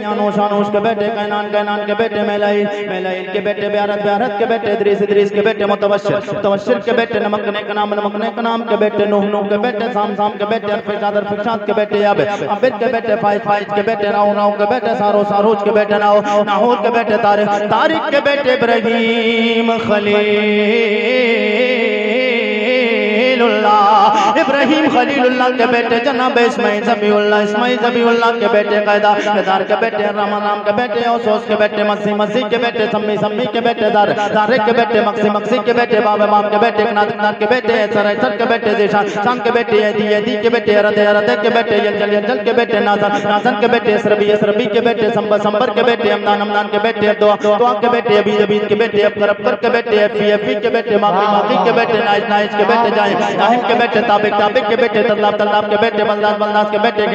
यानूश के बेटे कैनान के बेटे मेलाइल के बेटे ब्यारत के बेटे इद्रीस के बेटे मुतवश्शिर के बेटे नमकने का नाम के बेटे नूह के बेटे साम के बेटे अरफशाद के बेटे अबिद के बेटे फाइज के बेटे राउ के बेटे सारोज के बेटे नाहूर के बेटे तारिक के बेटे इब्राहीम खलीलुल्लाह के बेटे जनाब इस्माइल ज़बीउल्लाह के बेटे कैदार के बेटे राम के बेटे औसोस के बेटे मसीह के बेटे सम्मी के बेटे दारे के बेटे मक्सी के बेटे बाब के बेटे नाद के बेटे सर के बेटे शान के बेटे यदी के बेटे रद के बेटे यंजल के बेटे नाज़न के बेटे सरबी के बेटे संबर के बेटे हमदान के बेटे दुआ के बेटे अबीद के बेटे अबकर के बेटे फी के बेटे माकी के बेटे नाइज के बेटे जाहिम के बेटे ताबिक के बेटे तल्लाब के बेटे बलदास के बेटे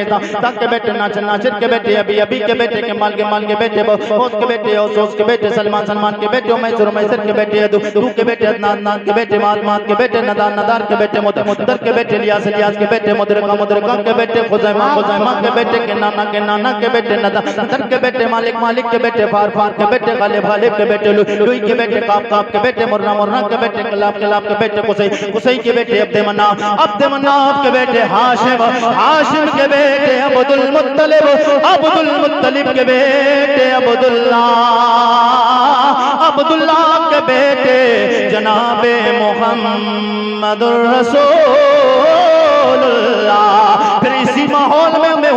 के बेटे नासिर के बेटे अबी के बेटे के माल के बेटे होश के बेटे औसोस के बेटे सलमान के बेटे मैसर के बेटे दू के बेटे अदनान के बेटे मात के बेटे नदार के बेटे मुदर के बेटे लियास के बेटे मुदरका के बेटे खुजैमा के बेटे के नाना के बेटे नदर के बेटे मालिक के बेटे फार के बेटे गालिब के बेटे लुई के बेटे काप के बेटे मुर्रा के बेटे कलाब के बेटे कुसै के बेटे अब्द मनाफ के बेटे हाशिम के बेटे अब्दुल मुत्तलिब के बेटे अब्दुल्लाह के बेटे जनाबे मुहम्मदुर रसूलुल्लाह। फिर इसी माहौल में